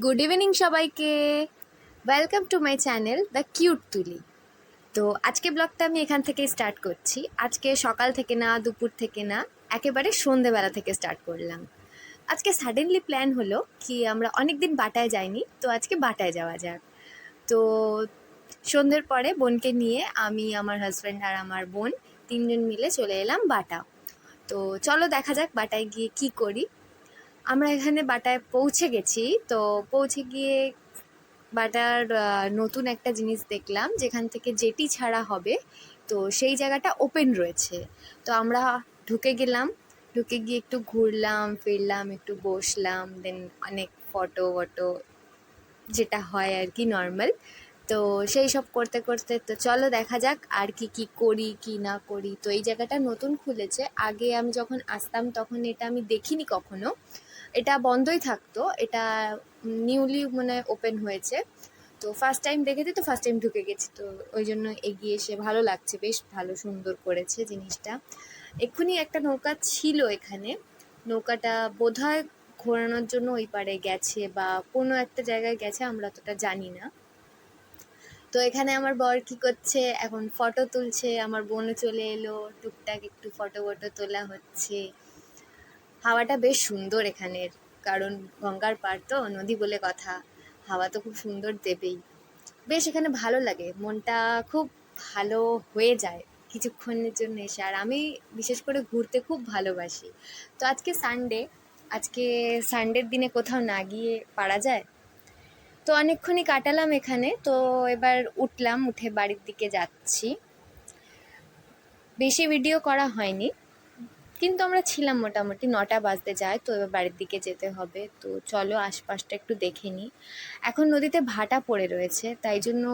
Good evening সবাইকে। Welcome to my channel the cute তুলি। তো আজকে ব্লগটা আমি এখান থেকে স্টার্ট করছি। আজকে সকাল থেকে না, দুপুর থেকে না, একেবারে সন্ধেবেলা থেকে স্টার্ট করলাম। আজকে সাডেনলি প্ল্যান হলো কি আমরা অনেক দিন বাটায় যাইনি, তো আজকে বাটায় যাওয়া যাক। তো সন্ধ্যের পরে বোনকে নিয়ে আমি, আমার হাজব্যান্ড আর আমার বোন তিনজন মিলে চলে এলাম বাটা। তো চলো দেখা যাক বাটায় গিয়ে কি করি। আমরা এখানে বাটায় পৌঁছে গেছি। তো পৌঁছে গিয়ে বাটার নতুন একটা জিনিস দেখলাম, যেখান থেকে জেটি ছাড়া হবে। তো সেই জায়গাটা ওপেন রয়েছে। তো আমরা ঢুকে গেলাম, ঢুকে গিয়ে একটু ঘুরলাম ফিরলাম, একটু বসলাম, দেন অনেক ফটো ফটো যেটা হয় আর কি নর্মাল। তো সেই সব করতে করতে তো চলো দেখা যাক আর কি কি করি কি না করি। তো এই জায়গাটা নতুন খুলেছে, আগে আমি যখন আসতাম তখন এটা আমি দেখিনি কখনো, এটা বন্ধই থাকতো। এটা নিউলি মানে ওপেন হয়েছে। তো ফার্স্ট টাইম দেখেছি, তো ফার্স্ট টাইম ঢুকে গেছি, তো ওই জন্য এগিয়ে এসে ভালো লাগছে, বেশ ভালো সুন্দর করেছে জিনিসটা। এক্ষুনি একটা নৌকা ছিল এখানে, নৌকাটা বোধহয় ঘোরানোর জন্য ওই পারে গেছে বা কোনো একটা জায়গায় গেছে, আমরা তোটা জানি না। তো এখানে আমার বর কি করছে, এখন ফটো তুলছে, আমার বোনও চলে এলো, টুকটাক একটু ফটো ফটো তোলা হচ্ছে। হাওয়াটা বেশ সুন্দর এখানের, কারণ গঙ্গার পাড় তো, নদী বলে কথা, হাওয়া তো খুব সুন্দর দেবেই। বেশ এখানে ভালো লাগে, মনটা খুব ভালো হয়ে যায় কিছুক্ষণের জন্য এসে। আর আমি বিশেষ করে ঘুরতে খুব ভালোবাসি। তো আজকে সানডে, আজকে সানডের দিনে কোথাও না গিয়ে পারা যায়। তো অনেকক্ষণই কাটালাম এখানে। তো এবার উঠলাম, উঠে বাড়ির দিকে যাচ্ছি। বেশি ভিডিও করা হয়নি, কিন্তু আমরা ছিলাম মোটামুটি 9টা বাজতে যায়। তো এবার বাড়ির দিকে যেতে হবে। তো চলো আশপাশটা একটু দেখে নিই। এখন নদীতে ভাটা পড়ে রয়েছে, তাই জন্য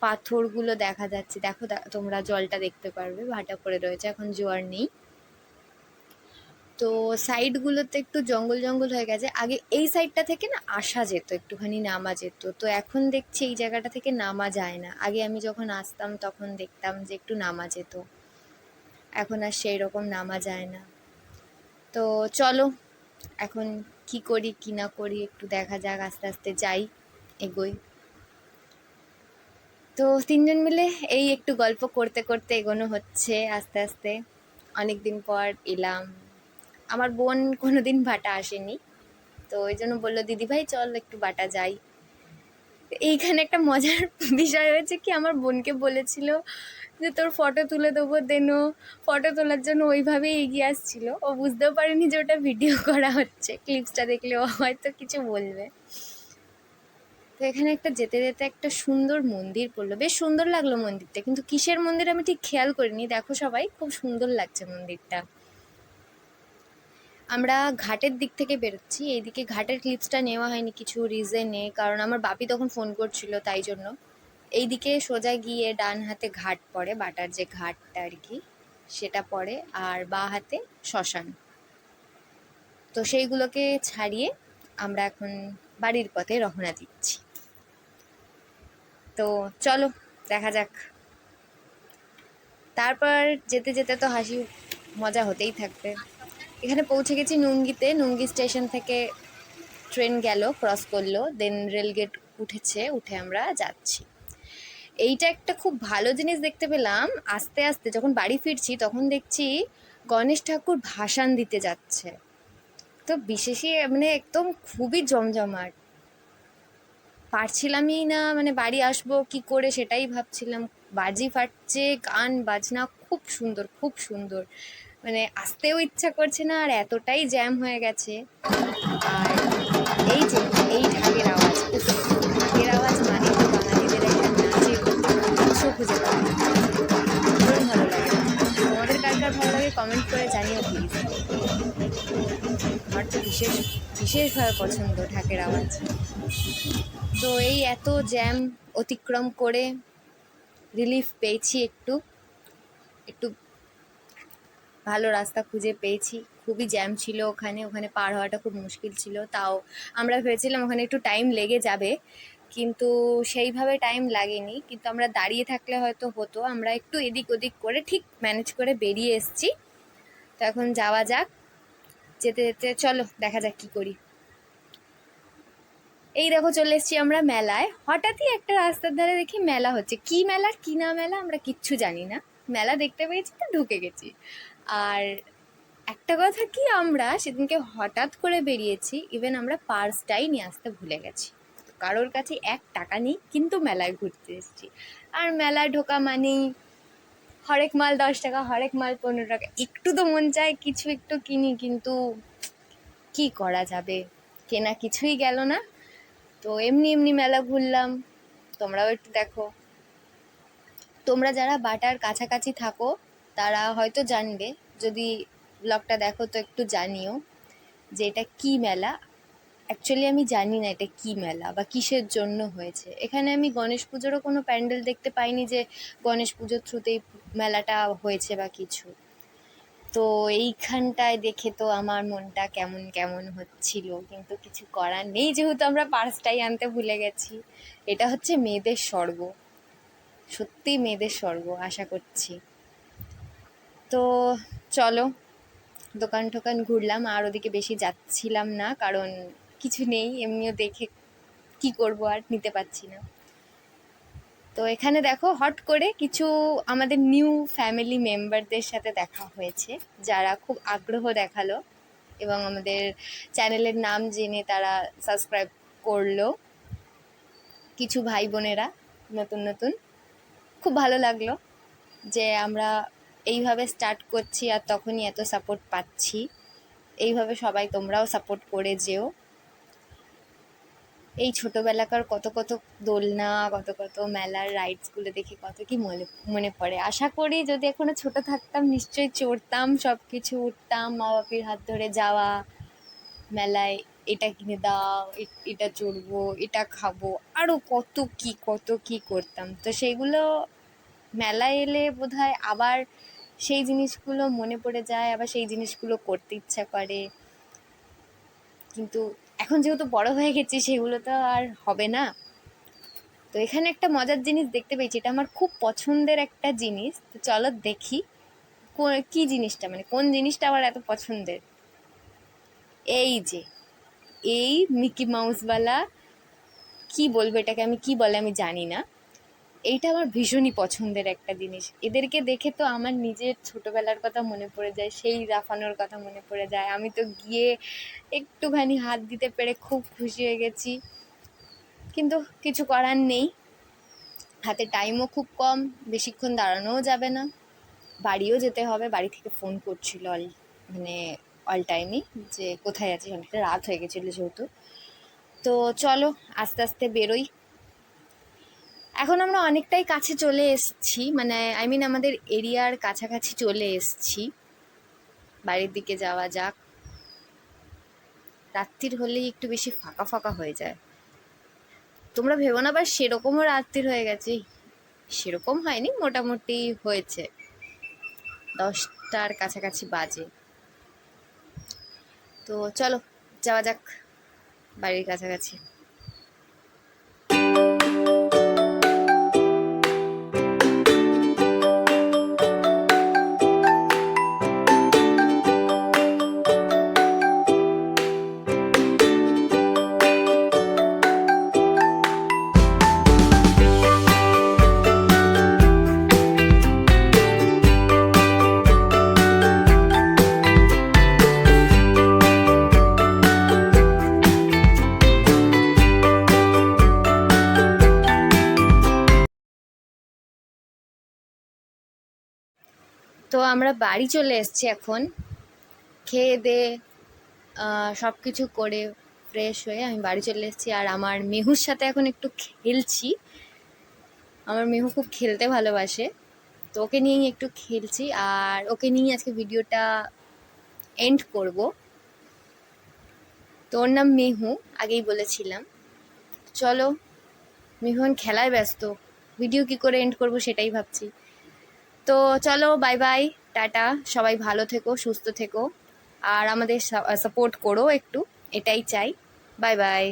পাথরগুলো দেখা যাচ্ছে। দেখো তোমরা জলটা দেখতে পারবে, ভাটা পড়ে রয়েছে, এখন জোয়ার নেই। তো সাইডগুলোতে একটু জঙ্গল জঙ্গল হয়ে গেছে। আগে এই সাইডটা থেকে না আসা যেত, একটুখানি নামা যেত। তো এখন দেখছি এই জায়গাটা থেকে নামা যায় না। আগে আমি যখন আসতাম তখন দেখতাম যে একটু নামা যেত, এখন আর সেই রকম নামা যায় না। তো চলো এখন কি করি কি না করি একটু দেখা যাক, আস্তে আস্তে যাই, এগোই। তো তিনজন মিলে এই একটু গল্প করতে করতে এগোনো হচ্ছে আস্তে আস্তে। অনেক দিন পর এলাম। আমার বোন কোনোদিন ভাটা আসেনি, তো ওই জন্য বললো দিদি ভাই চল একটু বাটা যাই। এইখানে একটা মজার বিষয় হয়েছে কি, আমার বোনকে বলেছিল যে তোর ফটো তুলে দেবো, দেনো ফটো তোলার জন্য ওইভাবেই এগিয়ে আসছিল। ও বুঝতেও পারেনি যে ওটা ভিডিও করা হচ্ছে, ক্লিপসটা দেখলে ও হয়তো কিছু বলবে। তো এখানে একটা যেতে যেতে একটা সুন্দর মন্দির পড়লো, বেশ সুন্দর লাগলো মন্দিরটা, কিন্তু কিসের মন্দির আমি ঠিক খেয়াল করিনি। দেখো সবাই, খুব সুন্দর লাগছে মন্দিরটা। আমরা ঘাটের দিক থেকে বেরোচ্ছি, এইদিকে ঘাটের ক্লিপসটা নেওয়া হয়নি কিছু রিজনে, কারণ আমার বাপি তখন ফোন করছিল, তাই জন্য। এইদিকে সোজা গিয়ে ডান হাতে ঘাট পড়ে, বাটার যে ঘাটটা আর কি সেটা পড়ে, আর বাঁ হাতে শ্মশান। তো সেইগুলোকে ছাড়িয়ে আমরা এখন বাড়ির পথে রওনা দিচ্ছি। তো চলো দেখা যাক। তারপর যেতে যেতে তো হাসি মজা হতেই থাকবে। এখানে পৌঁছে গেছি নুঙ্গিতে, নুঙ্গি স্টেশন থেকে ট্রেন গেল, ক্রস করলো, দেন রেলগেট উঠেছে, উঠে আমরা যাচ্ছি। এইটা একটা খুব ভালো জিনিস দেখতে পেলাম, আস্তে আস্তে যখন বাড়ি ফিরছি তখন দেখছি গণেশ ঠাকুর ভাসান দিতে যাচ্ছে। তো বিশেষই মানে একদম খুবই জমজমাট, পারছিলামই না মানে বাড়ি আসবো কি করে সেটাই ভাবছিলাম। বাজি ফাটছে, গান বাজনা খুব সুন্দর খুব সুন্দর, মানে আসতেও ইচ্ছা করছে না, আর এতটাই জ্যাম হয়ে গেছে। আর এই যে এই ঢাকের আওয়াজ, উফ, ঢাকের আওয়াজ মানে তো বাঙালিদের একটা নাচের উৎস খুঁজে পাওয়া, ভীষণ ভালো লাগে। তোমাদের কার কার ভালো লাগে কমেন্ট করে জানিও প্লিজ। আমার তো বিশেষভাবে পছন্দ ঢাকের আওয়াজ। তো এই এত জ্যাম অতিক্রম করে রিলিফ পেয়েছি, একটু একটু ভালো রাস্তা খুঁজে পেয়েছি। খুবই জ্যাম ছিল ওখানে, ওখানে পার হওয়াটা খুব মুশকিল ছিল। তাও আমরা ভেবেছিলাম ওখানে একটু টাইম লেগে যাবে, কিন্তু সেইভাবে টাইম লাগেনি। কিন্তু আমরা দাঁড়িয়ে থাকলে হয়তো হতো, আমরা একটু এদিক ওদিক করে ঠিক ম্যানেজ করে বেরিয়ে এসেছি। তো এখন যাওয়া যাক, যেতে যেতে চলো দেখা যাক কী করি। এই দেখো চলে এসেছি আমরা মেলায়। হঠাৎই একটা রাস্তার ধারে দেখি মেলা হচ্ছে। কি মেলা কি না মেলা আমরা কিচ্ছু জানি না, মেলা দেখতে পেয়েছি তো ঢুকে গেছি। আর একটা কথা কি, আমরা সেদিনকে হঠাৎ করে বেরিয়েছি, ইভেন আমরা পার্সটাই নিয়ে আসতে ভুলে গেছি। কারোর কাছে 1 টাকা নেই, কিন্তু মেলায় ঘুরতে এসেছি। আর মেলায় ঢোকা মানেই হরেক মাল 10 টাকা, হরেক মাল 15 টাকা। একটু তো মন চায় কিছু একটু কিনি, কিন্তু কি করা যাবে, কেনা কিছুই গেল না। তো এমনি এমনি মেলা ঘুরলাম, তোমরাও একটু দেখো। তোমরা যারা বাটার কাছাকাছি থাকো তারা হয়তো জানবে, যদি ব্লগটা দেখো তো একটু জানিও যে এটা কি মেলা। অ্যাকচুয়ালি আমি জানি না এটা কি মেলা বা কিসের জন্য হয়েছে। এখানে আমি গণেশ পুজোরও কোনো প্যান্ডেল দেখতে পাইনি যে গণেশ পুজোর থ্রুতেই মেলাটা হয়েছে বা কিছু। তো এইখানটায় দেখে তো আমার মনটা কেমন কেমন হচ্ছিল, কিন্তু কিছু করার নেই, যেহেতু আমরা পার্সটাই আনতে ভুলে গেছি। এটা হচ্ছে মেয়েদের স্বর্গ, সত্যি মেয়েদের স্বর্গ আশা করছি। তো চলো, দোকান টোকান ঘুরলাম, আর ওদিকে বেশি যাচ্ছিলাম না, কারণ কিছু নেই, এমনিও দেখে কি করব, আর নিতে পারছি না। তো এখানে দেখো হট করে কিছু আমাদের নিউ ফ্যামিলি মেম্বারদের সাথে দেখা হয়েছে, যারা খুব আগ্রহ দেখালো এবং আমাদের চ্যানেলের নাম জেনে তারা সাবস্ক্রাইব করলো। কিছু ভাই বোনেরা নতুন নতুন, খুব ভালো লাগলো যে আমরা এইভাবে স্টার্ট করছি আর তখনই এত সাপোর্ট পাচ্ছি। এইভাবে সবাই তোমরাও সাপোর্ট করে যেও। এই ছোটোবেলাকার কত কত দোলনা, কত কত মেলার রাইডসগুলো দেখে কত কি মনে মনে পড়ে। আশা করি যদি এখনো ছোট থাকতাম নিশ্চয়ই চড়তাম, সব কিছু উঠতাম, মা বাপির হাত ধরে যাওয়া, মেলায় এটা কিনে দাও, এটা চড়বো, এটা খাবো, আরও কত কি করতাম। তো সেইগুলো মেলায় এলে বোধহয় আবার সেই জিনিসগুলো মনে পড়ে যায়, আবার সেই জিনিসগুলো করতে ইচ্ছা করে। কিন্তু এখন যেহেতু বড় হয়ে গেছি সেগুলো তো আর হবে না। তো এখানে একটা মজার জিনিস দেখতে পেয়েছি, এটা আমার খুব পছন্দের একটা জিনিস। তো চলো দেখি কি জিনিসটা, মানে কোন জিনিসটা আমার এত পছন্দের। এই যে এই মিকি মাউসওয়ালা, কি বলবো এটাকে, আমি কি বলে আমি জানি না, এইটা আমার ভীষণই পছন্দের একটা জিনিস। এদেরকে দেখে তো আমার নিজের ছোটবেলার কথা মনে পড়ে যায়, সেই লাফানোর কথা মনে পড়ে যায়। আমি তো গিয়ে একটুখানি হাত দিতে পেরে খুব খুশি হয়ে গেছি, কিন্তু কিছু করার নেই, হাতে টাইমও খুব কম, বেশিক্ষণ দাঁড়ানোও যাবে না, বাড়িও যেতে হবে। বাড়ি থেকে ফোন করছিল মানে অল টাইমই যে কোথায় আছিস, অনেকটা রাত হয়ে গেছিলো যেহেতু। তো চলো আস্তে আস্তে বেরোই। এখন আমরা অনেকটাই কাছে চলে এসেছি, মানে আমাদের এরিয়ার কাছাকাছি চলে এসেছি। বাড়ির দিকে যাওয়া যাক। রাত্রির হলেই একটু বেশি ফাঁকা ফাঁকা হয়ে যায়। তোমরা ভেবো না আবার সেরকমও রাত্রির হয়ে গেছে, সেরকম হয়নি, মোটামুটি হয়েছে, 10টার কাছাকাছি বাজে। তো চলো যাওয়া যাক বাড়ির কাছাকাছি। তো আমরা বাড়ি চলে এসেছি এখন, খেয়ে দেয়ে সব কিছু করে ফ্রেশ হয়ে আমি বাড়ি চলে এসেছি। আর আমার মেহুর সাথে এখন একটু খেলছি। আমার মেহু খুব খেলতে ভালোবাসে, তো ওকে নিয়েই একটু খেলছি, আর ওকে নিয়েই আজকে ভিডিওটা এন্ড করব। তো ওর নাম মেহু, আগেই বলেছিলাম। চলো, মেহু খেলায় ব্যস্ত, ভিডিও কি করে এন্ড করব সেটাই ভাবছি। তো চলো বাই বাই, টাটা, সবাই ভালো থেকো, সুস্থ থেকো, আর আমাদের সাপোর্ট করো একটু, এটাই চাই। Bye bye.